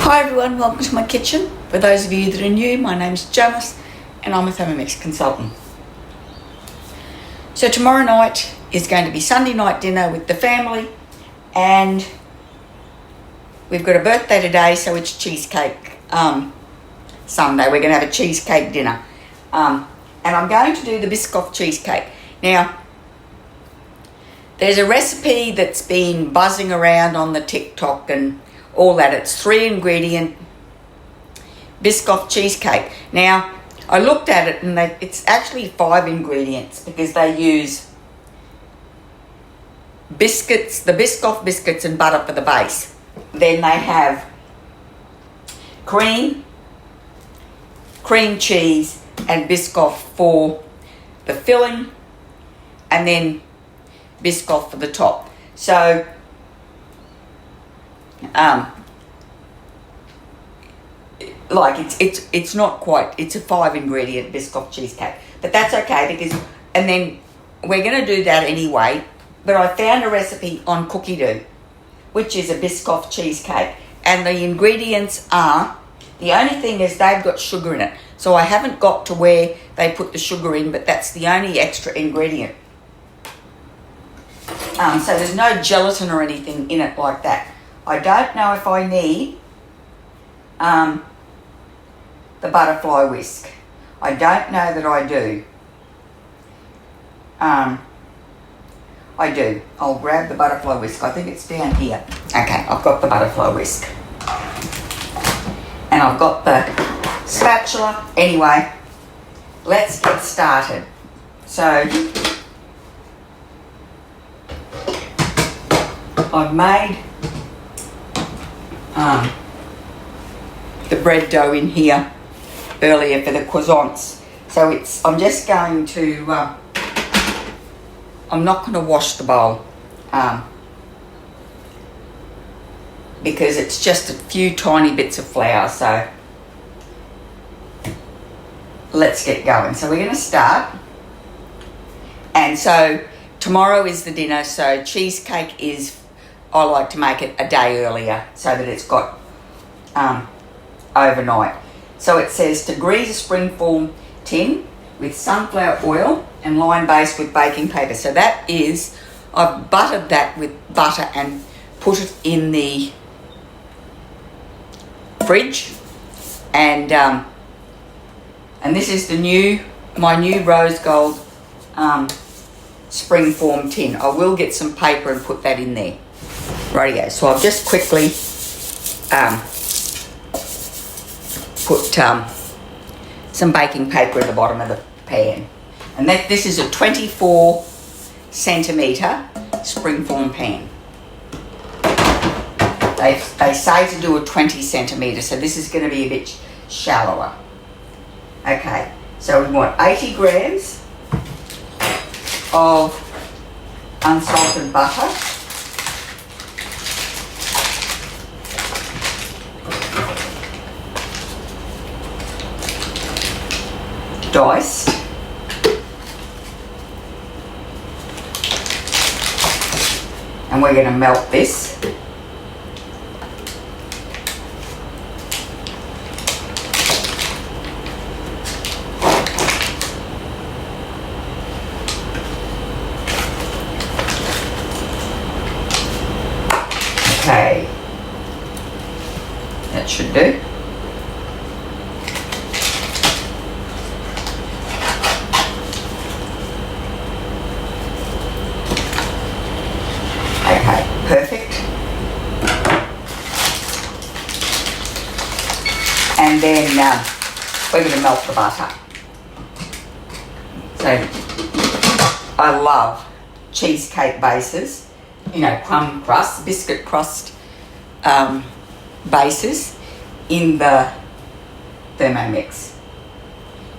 Hi everyone, welcome to my kitchen. For those of you that are new, my name's Janice and I'm a Thermomix consultant. So tomorrow night is going to be Sunday night dinner with the family, and we've got a birthday today, so it's cheesecake Sunday. We're going to have a cheesecake dinner. And I'm going to do the Biscoff Cheesecake. Now, there's a recipe that's been buzzing around on the TikTok and all that. It's 3-ingredient Biscoff Cheesecake. Now, I looked at it and it's actually 5 ingredients because they use biscuits, the Biscoff biscuits and butter for the base. Then they have cream cheese and Biscoff for the filling, and then Biscoff for the top. So it's not quite, it's a 5-ingredient Biscoff cheesecake, but that's okay because, and then we're going to do that anyway. But I found a recipe on Cookie Dough, which is a Biscoff cheesecake, and the ingredients are, the only thing is they've got sugar in it, so I haven't got to where they put the sugar in, but that's the only extra ingredient. So there's no gelatin or anything in it like that. I don't know if I need the butterfly whisk. I don't know that I do. I do. I'll grab the butterfly whisk. I think it's down here. Okay, I've got the butterfly whisk. And I've got the spatula. Anyway, let's get started. So, I've made the bread dough in here earlier for the croissants. So I'm just going to, I'm not going to wash the bowl because it's just a few tiny bits of flour. So let's get going. So we're going to start. And so tomorrow is the dinner. So cheesecake is, I like to make it a day earlier so that it's got overnight. So it says to grease a springform tin with sunflower oil and line base with baking paper. So that is, I've buttered that with butter and put it in the fridge. And this is my new rose gold springform tin. I will get some paper and put that in there. Rightio. So I'll just quickly put some baking paper at the bottom of the pan. And this is a 24 centimetre springform pan. They say to do a 20 centimetre, so this is going to be a bit shallower. Okay, so we want 80 grams of unsalted butter. Diced. And we're going to melt this. Okay. That should do. Okay, perfect. And then we're going to melt the butter. So I love cheesecake bases, you know, crumb crust, biscuit crust bases in the Thermomix.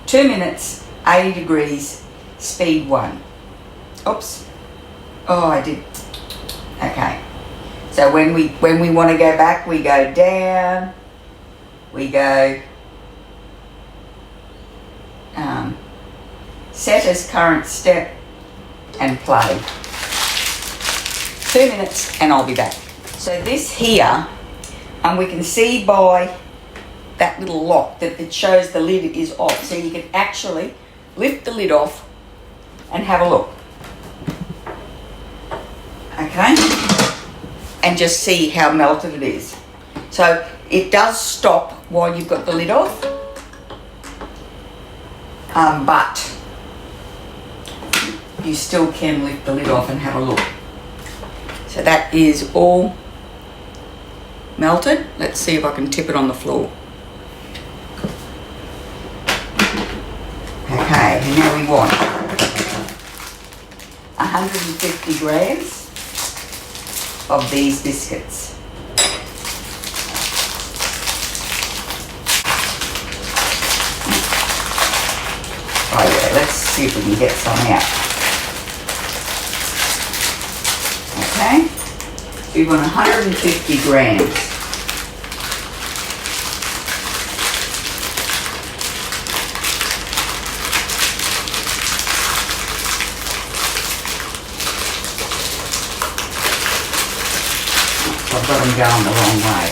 2 minutes, 80 degrees, speed 1. Oops. Oh, I did. Okay, so when we want to go back, we go down, we go set as current step and play. 2 minutes and I'll be back. So this here And we can see by that little lock that it shows the lid is off. So you can actually lift the lid off and have a look. Okay? And just see how melted it is. So it does stop while you've got the lid off. But you still can lift the lid off and have a look. So that is all melted. Let's see if I can tip it on the floor. Okay, and now we want 150 grams of these biscuits. Oh yeah, let's see if we can get some out. Okay, so we want 150 grams. I've got them going the wrong way.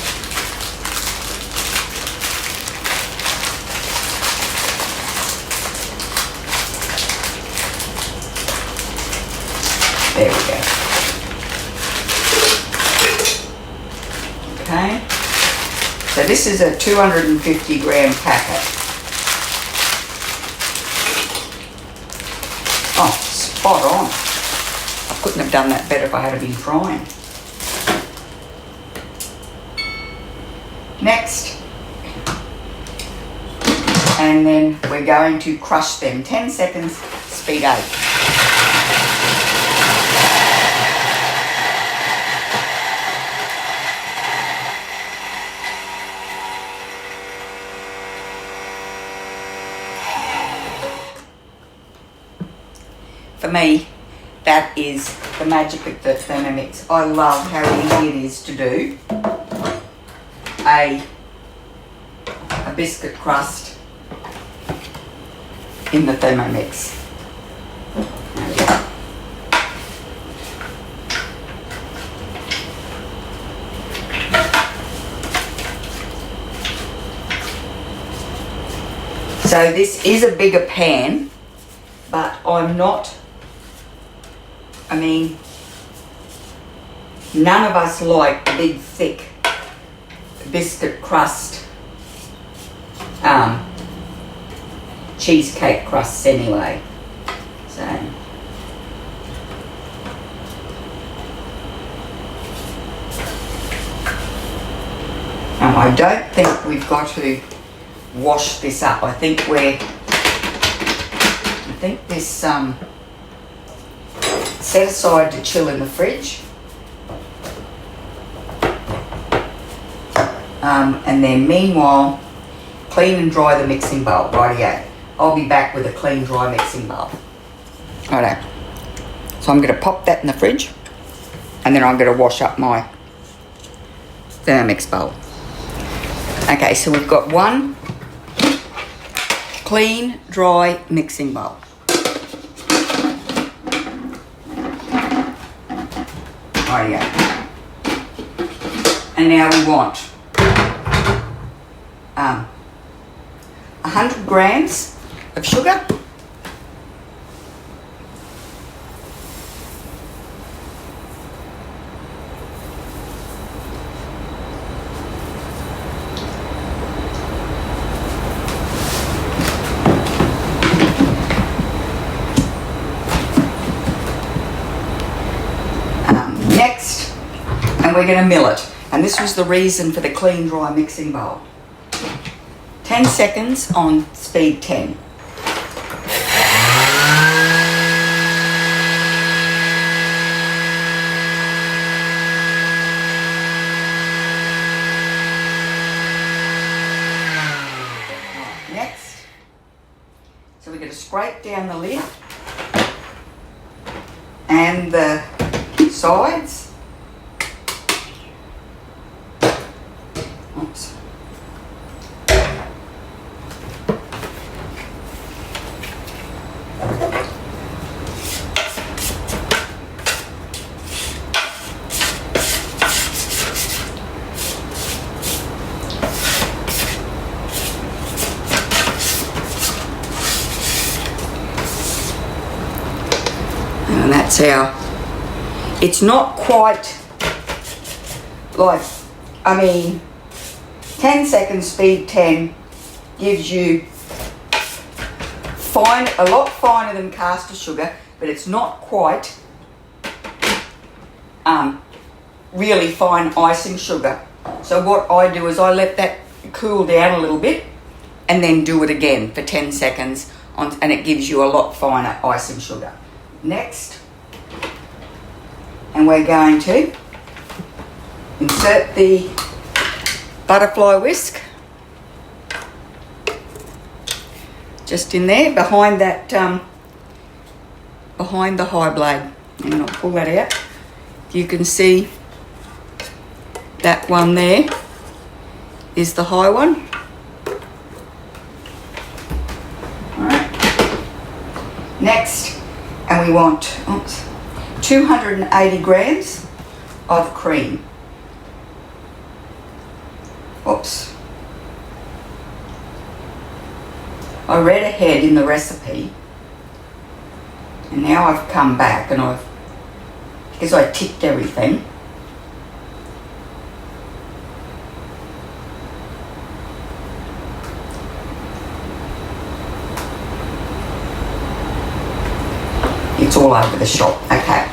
There we go. Okay. So this is a 250 gram packet. Oh, spot on. I couldn't have done that better if I had been trying. Next, and then we're going to crush them. 10 seconds, speed 8. For me, that is the magic of the Thermomix. I love how easy it is to do a biscuit crust in the Thermomix. There we go. So this is a bigger pan, but I'm not, I mean, none of us like big, thick biscuit crust, cheesecake crusts anyway. So I don't think we've got to wash this up. I think this set aside to chill in the fridge. And then meanwhile, clean and dry the mixing bowl. Rightio. I'll be back with a clean, dry mixing bowl. Righto. So I'm going to pop that in the fridge, and then I'm going to wash up my Thermomix bowl. Okay, so we've got one clean, dry mixing bowl. Rightio. And now we want 100 grams of sugar, next, and we're going to mill it. And this was the reason for the clean, dry mixing bowl. 10 seconds on speed 10. Next, so we're going to scrape down the lid and the sides. Oops. And that's our, it's not quite like, I mean, 10 seconds, speed 10 gives you fine, a lot finer than caster sugar, but it's not quite really fine icing sugar. So what I do is I let that cool down a little bit and then do it again for 10 seconds and it gives you a lot finer icing sugar. Next, and we're going to insert the butterfly whisk just in there behind that, behind the high blade. And I'll pull that out. You can see that one there is the high one. Alright. Next, and we want 280 grams of cream. Oops. I read ahead in the recipe and now I've come back and because I ticked everything, it's all over the shop. Okay.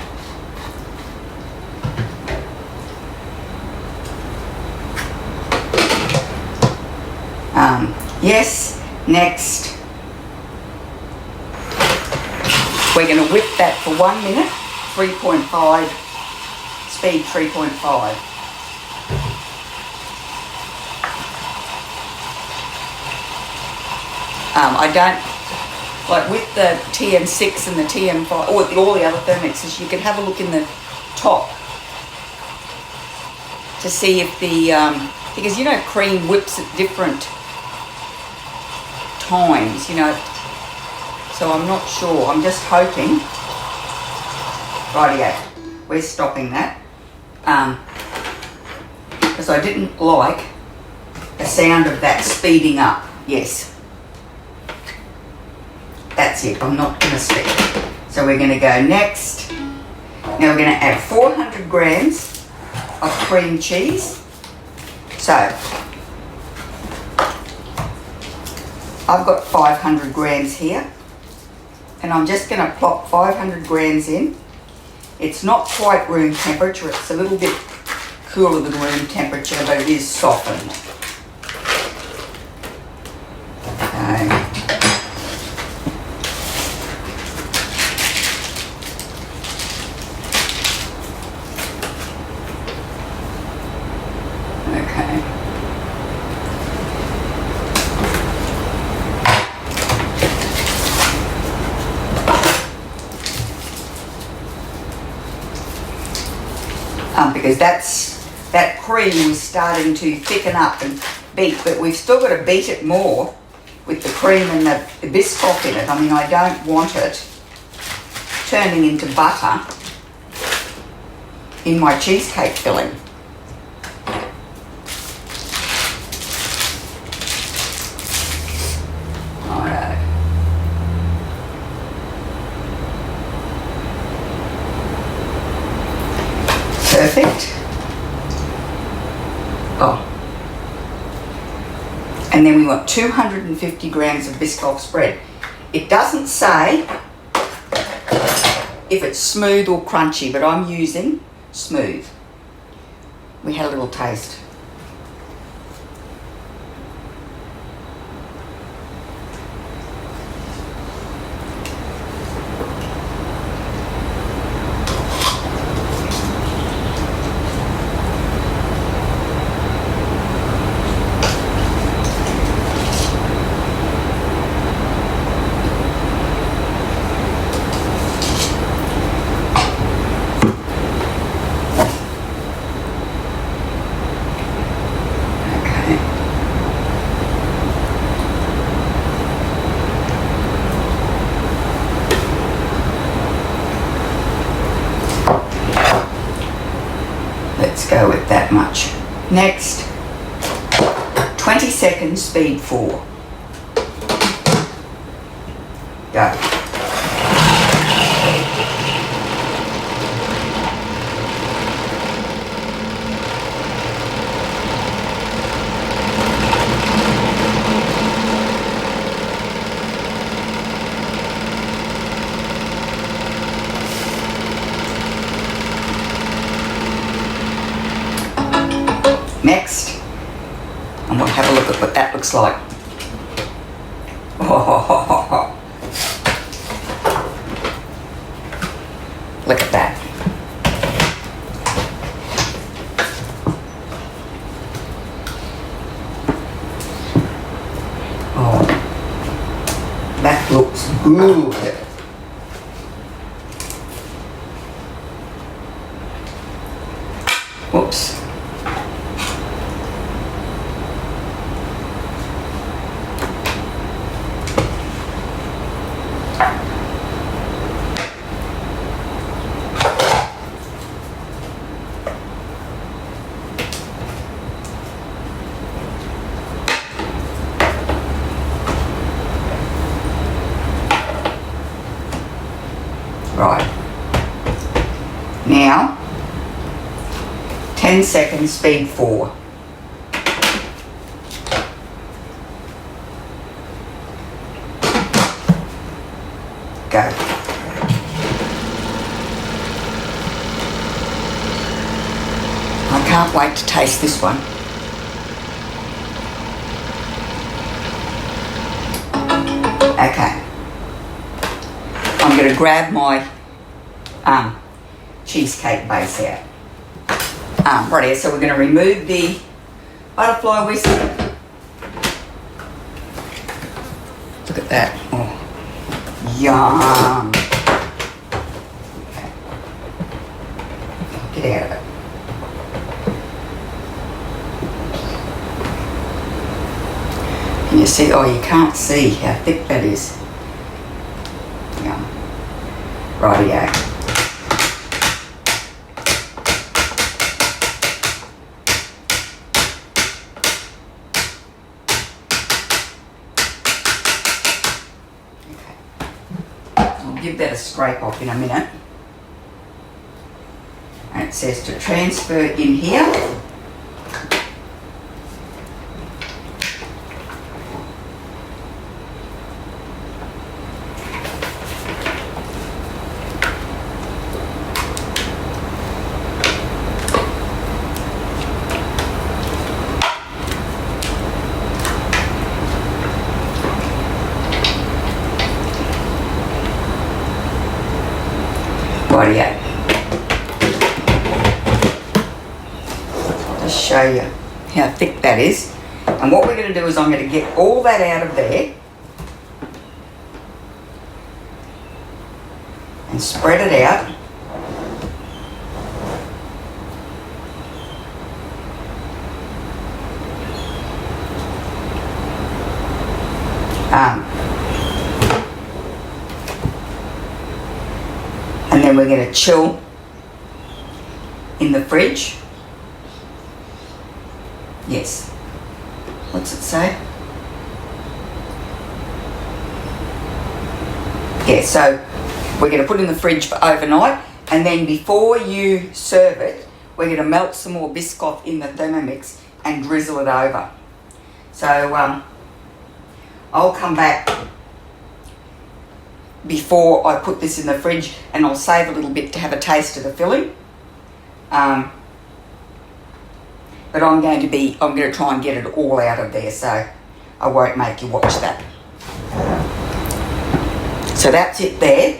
Yes, next we're going to whip that for 1 minute, 3.5, speed 3.5. I don't, like with the TM6 and the TM5, or all the other Thermomixes, you can have a look in the top to see if the, because you know cream whips at different times, you know, so I'm not sure. I'm just hoping. Rightio, we're stopping that because I didn't like the sound of that speeding up. Yes, that's it. I'm not going to speed. So we're going to go next. Now we're going to add 400 grams of cream cheese. So I've got 500 grams here and I'm just going to plop 500 grams in. It's not quite room temperature, it's a little bit cooler than room temperature, but it is softened. Because that cream is starting to thicken up and beat, but we've still got to beat it more with the cream and the Biscoff in it. I mean, I don't want it turning into butter in my cheesecake filling. Perfect. Oh. And then we want 250 grams of Biscoff spread. It doesn't say if it's smooth or crunchy, but I'm using smooth. We had a little taste. Go with that much. Next, 20 seconds, speed 4. Go. next, and we'll have a look at what that looks like. Oh, look at that. Oh, that looks good. Whoops. Right. Now, 10 seconds, speed 4. Go. I can't wait to taste this one. Okay. I'm going to grab my cheesecake base out. Right here, so we're going to remove the butterfly whisk. Look at that. Oh, yum. Okay. Get out of it. Can you see? Oh, you can't see how thick that is. Yum. Rightio. Give that a scrape off in a minute. And it says to transfer in here. Rightio. Just show you how thick that is. And what we're going to do is I'm going to get all that out of there and spread it out. And then we're going to chill in the fridge. Yes. What's it say? Yeah, so we're going to put it in the fridge for overnight, and then before you serve it, we're going to melt some more Biscoff in the Thermomix and drizzle it over. So I'll come back before I put this in the fridge, and I'll save a little bit to have a taste of the filling. But I'm going to try and get it all out of there, so I won't make you watch that. So that's it there.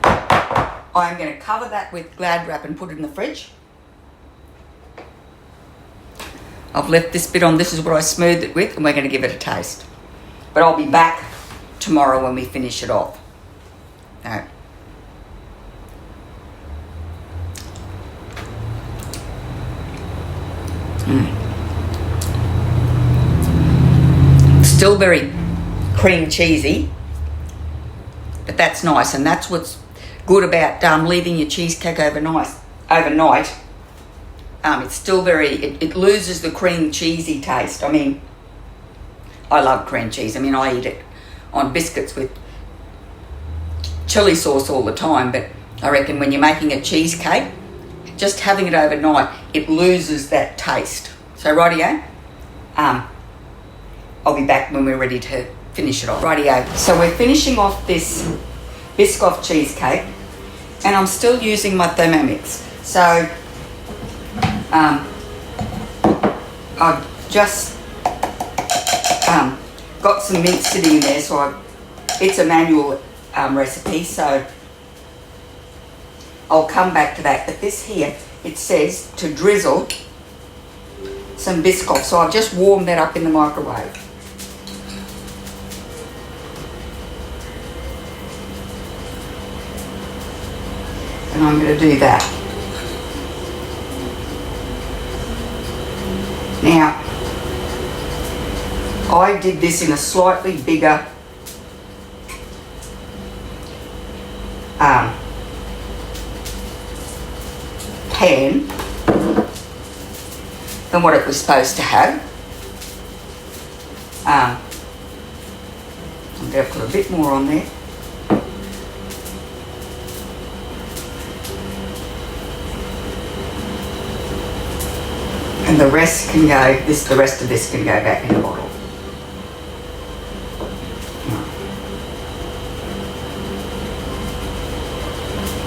I'm going to cover that with Glad wrap and put it in the fridge. I've left this bit on, this is what I smoothed it with, and we're going to give it a taste. But I'll be back tomorrow when we finish it off. No. Still very cream cheesy, but that's nice, and that's what's good about leaving your cheesecake overnight. It's still it loses the cream cheesy taste. I mean, I love cream cheese. I mean, I eat it on biscuits with chili sauce all the time, but I reckon when you're making a cheesecake, just having it overnight, it loses that taste. So rightio, I'll be back when we're ready to finish it off. Rightio, so we're finishing off this Biscoff cheesecake, and I'm still using my Thermomix. So I've just got some mint sitting in there, so it's a manual recipe, so I'll come back to that. But this here, it says to drizzle some Biscoff, so I've just warmed that up in the microwave. And I'm going to do that. Now, I did this in a slightly bigger pan than what it was supposed to have. I'm going to put a bit more on there. And the rest can go, the rest of this can go back in the bottle.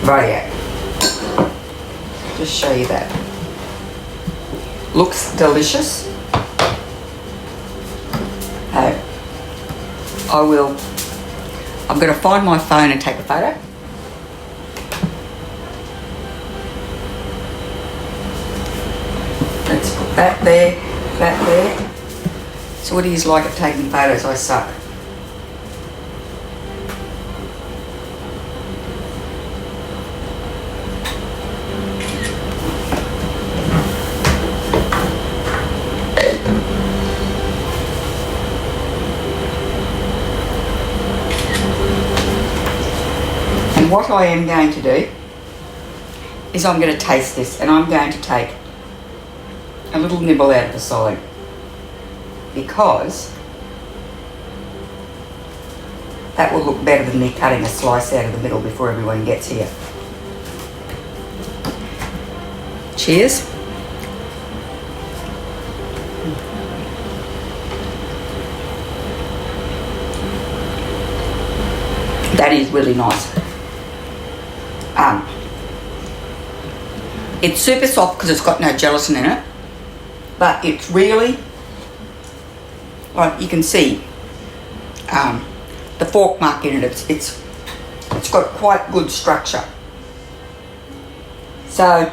Rightio. Just show you that. Looks delicious. I'm going to find my phone and take a photo. Let's put that there, that there. So what do you like at taking photos? I suck. And what I am going to do is I'm going to taste this, and I'm going to take a little nibble out of the side, because that will look better than me cutting a slice out of the middle before everyone gets here. Cheers. That is really nice. It's super soft because it's got no gelatin in it, but it's really, like you can see, the fork mark in it. It's got quite good structure. So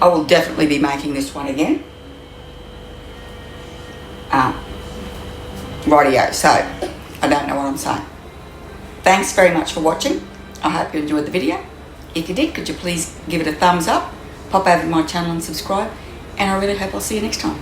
I will definitely be making this one again. Rightio. So I don't know what I'm saying. Thanks very much for watching. I hope you enjoyed the video. If you did, could you please give it a thumbs up, pop over to my channel and subscribe, and I really hope I'll see you next time.